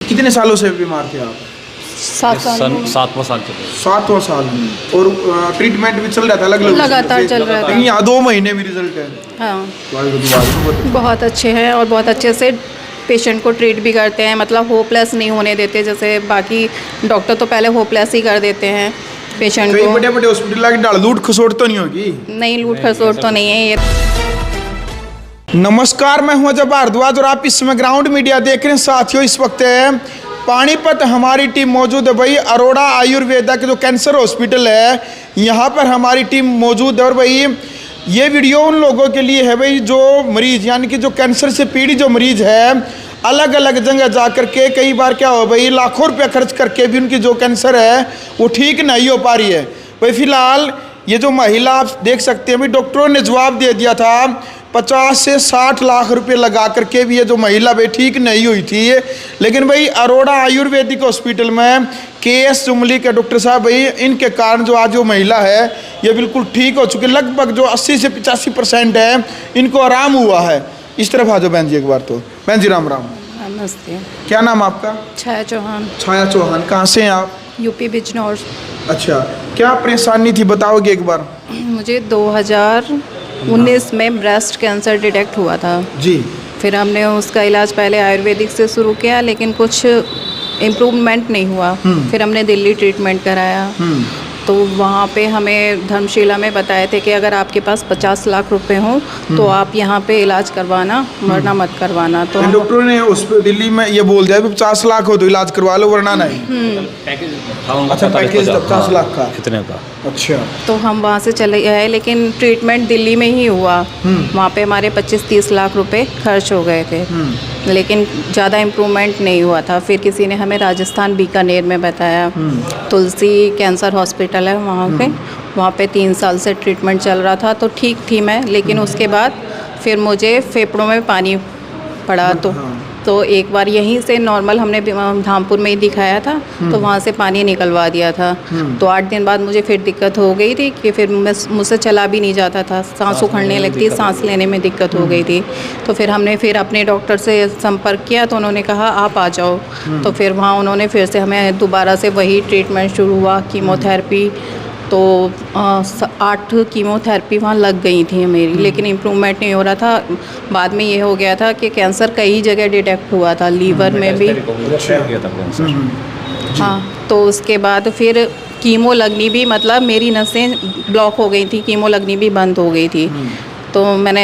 कितने सालों से बीमार थे आप? 7 साल चल रहा है। 7वां साल में। और ट्रीटमेंट भी चल रहा था अलग अलग? लगातार चल रहा था। लेकिन यहाँ 2 महीने में रिजल्ट है। हाँ, बहुत अच्छे हैं और बहुत अच्छे से पेशेंट को ट्रीट भी करते हैं, मतलब होपलेस नहीं होने देते। जैसे बाकी डॉक्टर तो पहले होपलेस ही कर देते हैं पेशेंट को। बड़े बड़े हॉस्पिटल की डाल लूट खसोट तो नहीं होगी? नहीं, लूट खसोट तो नहीं है ये। नमस्कार, मैं हूं अजय भारद्वाज और आप इस समय ग्राउंड मीडिया देख रहे हैं। साथियों, इस वक्त है पानीपत हमारी टीम मौजूद है भाई। अरोड़ा आयुर्वेदा के जो कैंसर हॉस्पिटल है, यहाँ पर हमारी टीम मौजूद है। और भाई ये वीडियो उन लोगों के लिए है भाई जो मरीज, यानी कि जो कैंसर से पीड़ित जो मरीज है, अलग अलग जगह जा कर के कई बार क्या हो भाई, लाखों रुपया खर्च करके भी उनकी जो कैंसर है वो ठीक नहीं हो पा रही है। भाई फिलहाल ये जो महिला आप देख सकते हैं भाई, डॉक्टरों ने जवाब दे दिया था 50 से 60 लाख रुपए लगा करके भी ये जो महिला भाई ठीक नहीं हुई थी। लेकिन भाई अरोड़ा आयुर्वेदिक हॉस्पिटल में KS जुमली के डॉक्टर साहब भाई, इनके कारण जो आज जो महिला है ये बिल्कुल ठीक हो चुकी है। लगभग जो 80 से 85% है इनको आराम हुआ है। इस तरफ आ जाओ बहन जी एक बार। तो बहन जी राम राम। नमस्ते। क्या नाम आपका? छाया चौहान। छाया चौहान। कहाँ से हैं आप? यूपी बिजनौर। अच्छा, क्या परेशानी थी बताओगे एक बार? मुझे 2019 में ब्रेस्ट कैंसर डिटेक्ट हुआ था जी। फिर हमने उसका इलाज पहले आयुर्वेदिक से शुरू किया, लेकिन कुछ इम्प्रूवमेंट नहीं हुआ। फिर हमने दिल्ली ट्रीटमेंट कराया। तो वहाँ पे हमें धर्मशिला में बताए थे कि अगर आपके पास 50 लाख रुपए हों तो आप यहाँ पे इलाज करवाना, वरना मत करवाना। तो डॉक्टरों ने उस दिल्ली में ये बोल दिया 50 लाख हो तो इलाज करवा लो, वरना नहीं। अच्छा, पैकेज 50 लाख का इतने का। अच्छा, तो हम वहाँ से चले गए, लेकिन ट्रीटमेंट दिल्ली में ही हुआ। वहाँ पे हमारे 25-30 लाख रुपए खर्च हो गए थे, लेकिन ज़्यादा इम्प्रूवमेंट नहीं हुआ था। फिर किसी ने हमें राजस्थान बीकानेर में बताया, तुलसी कैंसर हॉस्पिटल है वहाँ पे 3 साल से ट्रीटमेंट चल रहा था। तो ठीक थी मैं, लेकिन उसके बाद फिर मुझे फेफड़ों में पानी पड़ा। तो एक बार यहीं से नॉर्मल हमने धामपुर में ही दिखाया था, तो वहाँ से पानी निकलवा दिया था। तो 8 दिन बाद मुझे फिर दिक्कत हो गई थी कि फिर मुझसे चला भी नहीं जाता था, सांस उखड़ने लगती, सांस लेने में दिक्कत हो गई थी। तो फिर हमने फिर अपने डॉक्टर से संपर्क किया, तो उन्होंने कहा आप आ जाओ। तो फिर वहाँ उन्होंने फिर से हमें दोबारा से वही ट्रीटमेंट शुरू हुआ, कीमोथेरेपी। तो 8 कीमोथेरेपी वहाँ लग गई थी मेरी, लेकिन इम्प्रूवमेंट नहीं हो रहा था। बाद में ये हो गया था कि कैंसर कई जगह डिटेक्ट हुआ था, लीवर में भी। हाँ, तो उसके बाद फिर कीमो लगनी भी, मतलब मेरी नसें ब्लॉक हो गई थी, कीमो लगनी भी बंद हो गई थी। तो मैंने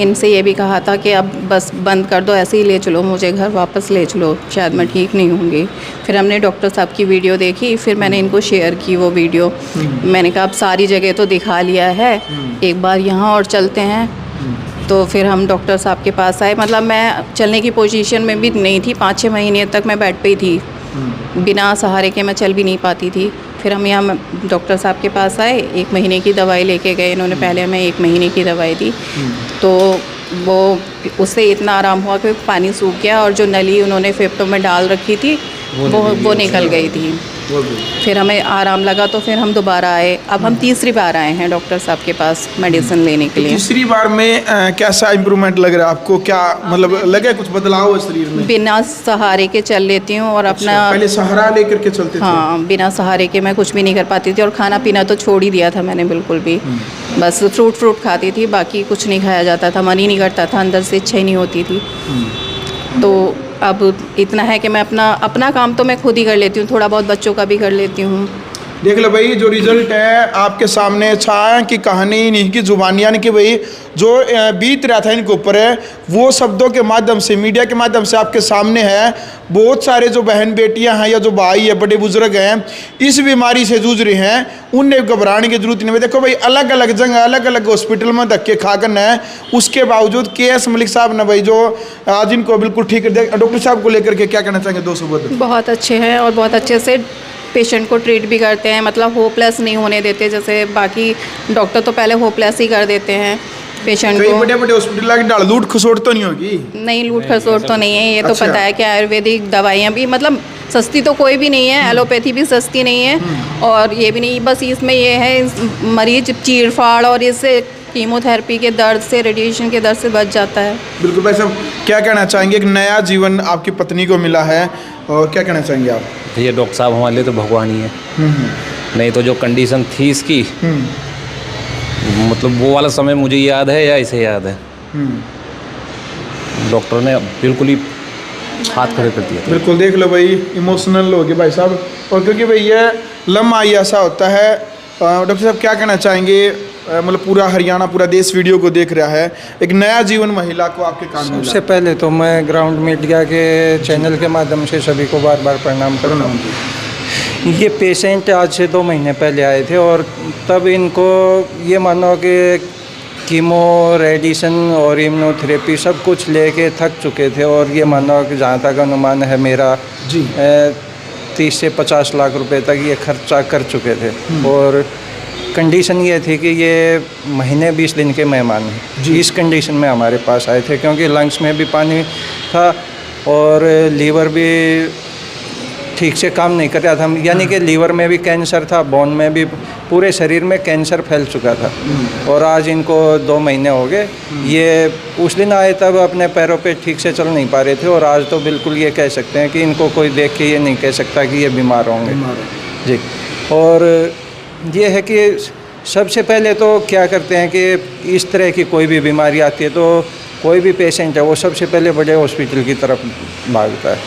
इनसे ये भी कहा था कि अब बस बंद कर दो, ऐसे ही ले चलो, मुझे घर वापस ले चलो, शायद मैं ठीक नहीं होंगी। फिर हमने डॉक्टर साहब की वीडियो देखी, फिर मैंने इनको शेयर की वो वीडियो। मैंने कहा अब सारी जगह तो दिखा लिया है, एक बार यहाँ और चलते हैं। तो फिर हम डॉक्टर साहब के पास आए। मतलब मैं चलने की पोजीशन में भी नहीं थी, 5-6 महीने तक मैं बेड पे ही थी, बिना सहारे के मैं चल भी नहीं पाती थी। फिर हम यहाँ डॉक्टर साहब के पास आए, 1 महीने की दवाई लेके गए। इन्होंने पहले हमें 1 महीने की दवाई दी, तो वो उससे इतना आराम हुआ कि पानी सूख गया, और जो नली उन्होंने फेफड़ों में डाल रखी थी वो निकल गई थी। फिर हमें आराम लगा, तो फिर हम दोबारा आए। अब हम तीसरी बार आए हैं डॉक्टर साहब के पास मेडिसिन लेने के लिए। तीसरी बार में कैसा इम्प्रूवमेंट लग रहा है आपको? क्या मतलब लगे कुछ बदलाव है शरीर में? बिना सहारे के चल लेती हूँ और अपना पहले सहारा लेकर के चलते थे? हाँ, बिना सहारे के मैं कुछ भी नहीं कर पाती थी। और खाना पीना तो छोड़ ही दिया था मैंने बिल्कुल भी। बस फ्रूट खाती थी, बाकी कुछ नहीं खाया जाता था, मन ही नहीं करता था, अंदर से इच्छा ही नहीं होती थी। तो अब इतना है कि मैं अपना काम तो मैं खुद ही कर लेती हूँ, थोड़ा बहुत बच्चों का भी कर लेती हूँ। देख लो भाई, जो रिजल्ट है आपके सामने, छाया की कहानी नहीं की जुबानी, यानी कि भाई जो बीत रहा था इनके ऊपर है वो शब्दों के माध्यम से, मीडिया के माध्यम से आपके सामने है। बहुत सारे जो बहन बेटियां हैं या जो भाई है, बड़े बुजुर्ग हैं, इस बीमारी से जूझ रहे हैं, उन्हें घबराने की जरूरत नहीं है। देखो भाई, अलग अलग जगह अलग अलग हॉस्पिटल में धक्के खा कर है, उसके बावजूद KS मलिक साहब ने भाई जो आज इनको बिल्कुल ठीक कर दिया। डॉक्टर साहब को लेकर के क्या कहना चाहेंगे? 2 शब्द। बहुत अच्छे हैं और बहुत अच्छे से पेशेंट को ट्रीट भी करते हैं, मतलब होपलेस नहीं होने देते। जैसे बाकी डॉक्टर तो पहले होपलेस ही कर देते हैं पेशेंट को। बड़े बड़े हॉस्पिटल की डाल लूट खसोट तो नहीं होगी? नहीं, लूट खसोट तो नहीं है। ये तो अच्छा। पता है कि आयुर्वेदिक दवाइयाँ भी मतलब सस्ती तो कोई भी नहीं है, एलोपैथी भी सस्ती नहीं है, और ये भी नहीं। बस इसमें ये है, मरीज चीड़ फाड़ और इससे कीमोथेरेपी के दर्द से, रेडिएशन के दर्द से बच जाता है। बिल्कुल भाई साहब, क्या कहना चाहेंगे? एक नया जीवन आपकी पत्नी को मिला है, और क्या कहना चाहेंगे आप? ये डॉक्टर साहब हमारे लिए तो भगवान ही है। नहीं तो जो कंडीशन थी इसकी, मतलब वो वाला समय मुझे याद है या इसे याद है, डॉक्टर ने बिल्कुल ही हाथ खड़े कर दिया था। बिल्कुल, देख लो भाई, इमोशनल हो गए भाई साहब। और क्योंकि भाई ये लम्हा ही ऐसा होता है। डॉक्टर साहब क्या कहना चाहेंगे? मतलब पूरा हरियाणा, पूरा देश वीडियो को देख रहा है, एक नया जीवन महिला को आपके कान में सबसे पहले तो मैं ग्राउंड मीडिया के चैनल के माध्यम से सभी को बार बार प्रणाम करता हूँ। ये पेशेंट आज से 2 महीने पहले आए थे और तब इनको ये मानो कि कीमो, रेडिएशन और इम्यूनोथेरेपी सब कुछ लेके थक चुके थे, और ये मानो कि जहाँ तक अनुमान है मेरा जी 30 से 50 लाख रुपए तक ये खर्चा कर चुके थे। और कंडीशन ये थी कि ये महीने 20 दिन के मेहमान हैं। इस कंडीशन में हमारे पास आए थे क्योंकि लंग्स में भी पानी था और लीवर भी ठीक से काम नहीं कर रहा था, यानी कि लीवर में भी कैंसर था, बोन में भी, पूरे शरीर में कैंसर फैल चुका था। और आज इनको 2 महीने हो गए। ये उस दिन आए तब अपने पैरों पे ठीक से चल नहीं पा रहे थे, और आज तो बिल्कुल ये कह सकते हैं कि इनको कोई देख के ये नहीं कह सकता कि ये बीमार होंगे जी। और ये है कि सबसे पहले तो क्या करते हैं कि इस तरह की कोई भी बीमारी आती है तो कोई भी पेशेंट है वो सबसे पहले बड़े हॉस्पिटल की तरफ भागता है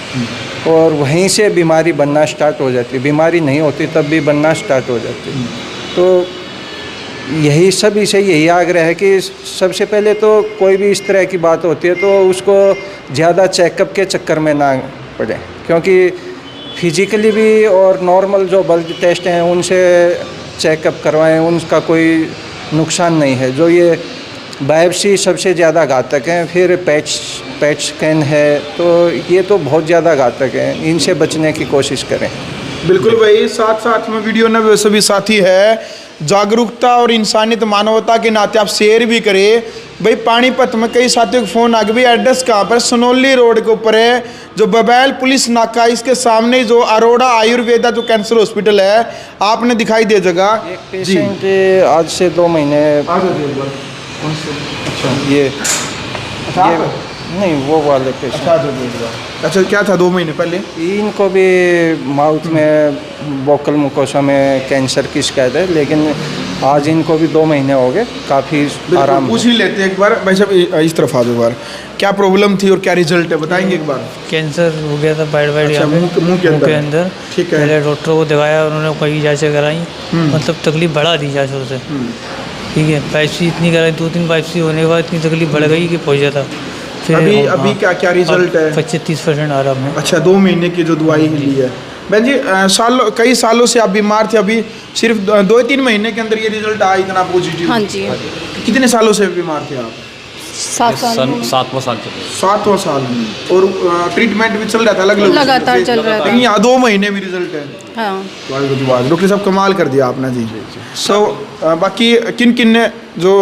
और वहीं से बीमारी बनना स्टार्ट हो जाती है। बीमारी नहीं होती तब भी बनना स्टार्ट हो जाती है। तो यही सभी से यही आग्रह है कि सबसे पहले तो कोई भी इस तरह की बात होती है तो उसको ज़्यादा चेकअप के चक्कर में ना पड़े, क्योंकि फिजिकली भी और नॉर्मल जो ब्लड टेस्ट हैं उनसे चेकअप करवाएं, उनका कोई नुकसान नहीं है। जो ये बायोप्सी सबसे ज़्यादा घातक हैं, फिर पेट स्कैन है, तो ये तो बहुत ज़्यादा घातक है, इनसे बचने की कोशिश करें। बिल्कुल भाई, साथ साथ में वीडियो में सभी साथी है, जागरूकता और इंसानियत मानवता के नाते आप शेयर भी करें। भाई पानीपत में कई साथियों को फ़ोन आ गया, भाई एड्रेस कहाँ पर? सनोली रोड के ऊपर है, जो बबैल पुलिस नाका, इसके सामने जो अरोड़ा आयुर्वेदा जो कैंसर हॉस्पिटल है, आपने दिखाई दे जगह। एक पेशेंट आज से 2 महीने ये नहीं वो वाले पेशेंट। अच्छा, क्या था 2 महीने पहले? इनको भी माउथ में वोकल मुकोसा में कैंसर की शिकायत है, लेकिन आज इनको भी 2 महीने हो गए, काफ़ी आराम। पूछ ही लेते हैं एक बार भाई साहब, इस तरफ आ जाओ। बार क्या प्रॉब्लम थी और क्या रिजल्ट है, बताएंगे एक बार? कैंसर हो गया था बाइट अच्छा, मुंह के अंदर। ठीक है। पहले डॉक्टर को दिखाया, उन्होंने कई जाँचें कराई, मतलब तकलीफ बढ़ा दी जाँचों से। ठीक है, बायोप्सी इतनी कराई, 2-3 बायोप्सी होने के बाद इतनी तकलीफ बढ़ गई कि पहुँच जाता। फिर अभी क्या रिजल्ट है? 25-30% आराम है। अच्छा, 2 महीने की जो दवाई ली है बहन जी, कई सालों से आप बीमार थे, अभी सिर्फ 2-3 महीने के अंदर ये रिजल्ट आया इतना पॉजिटिव? हाँ जी। कितने सालों से बीमार थे आप? 7 साल। 7वां साल चल रहा है। 7वां साल। और ट्रीटमेंट भी चल रहा था अलग-अलग? लगातार चल रहा था। लेकिन यहाँ 2 महीने में रिजल्ट है। हाँ। डॉक्टर साहब कमाल कर दिया आपने जी। बाकी किन किन जो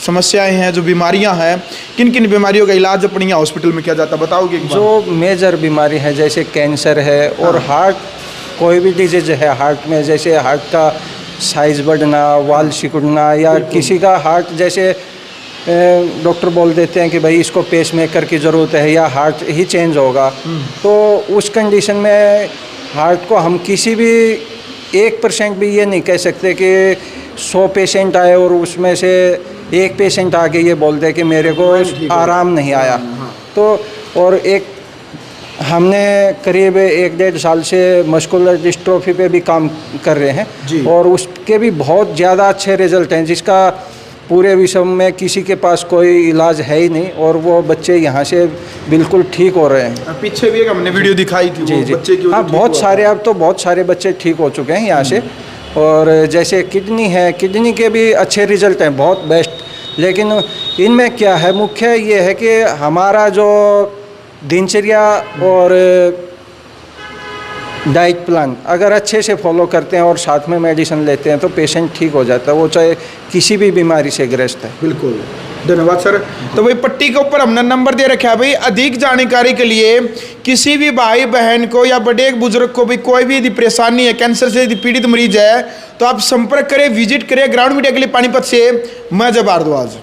समस्याएं हैं, जो बीमारियां हैं, किन किन बीमारियों का इलाज अपने यहाँ हॉस्पिटल में किया जाता है, बताओगे? जो मेजर बीमारी है जैसे कैंसर है और हार्ट, कोई भी डिजीज है हार्ट में, जैसे हार्ट का साइज बढ़ना, वाल सिकुड़ना, या किसी का हार्ट जैसे डॉक्टर बोल देते हैं कि भाई इसको पेसमेकर की ज़रूरत है या हार्ट ही चेंज होगा, तो उस कंडीशन में हार्ट को हम किसी भी 1% भी ये नहीं कह सकते कि 100 पेशेंट आए और उसमें से एक पेशेंट आके ये बोल दे कि मेरे को आराम नहीं आया। तो और एक हमने करीब 1-1.5 साल से मस्कुलर डिस्ट्रोफी पे भी काम कर रहे हैं और उसके भी बहुत ज़्यादा अच्छे रिजल्ट हैं, जिसका पूरे विश्व में किसी के पास कोई इलाज है ही नहीं, और वो बच्चे यहाँ से बिल्कुल ठीक हो रहे हैं। पीछे भी एक हमने वीडियो दिखाई थी, जी जी, बच्चे की हाँ, बहुत सारे, अब तो बहुत सारे बच्चे ठीक हो चुके हैं यहाँ से। और जैसे किडनी है, किडनी के भी अच्छे रिजल्ट हैं, बहुत बेस्ट। लेकिन इनमें क्या है, मुख्य ये है कि हमारा जो दिनचर्या और डाइट प्लान अगर अच्छे से फॉलो करते हैं और साथ में मेडिसिन लेते हैं तो पेशेंट ठीक हो जाता है, वो चाहे किसी भी बीमारी से ग्रस्त है। बिल्कुल। धन्यवाद सर। तो भाई पट्टी के ऊपर हमने नंबर दे रखा है भाई, अधिक जानकारी के लिए किसी भी भाई बहन को या बड़े बुजुर्ग को भी कोई भी यदि परेशानी है, कैंसर से यदि पीड़ित मरीज है, तो आप संपर्क करें, विजिट करें। ग्राउंड मीडिया के लिए पानीपत से मैं जय भारद्वाज।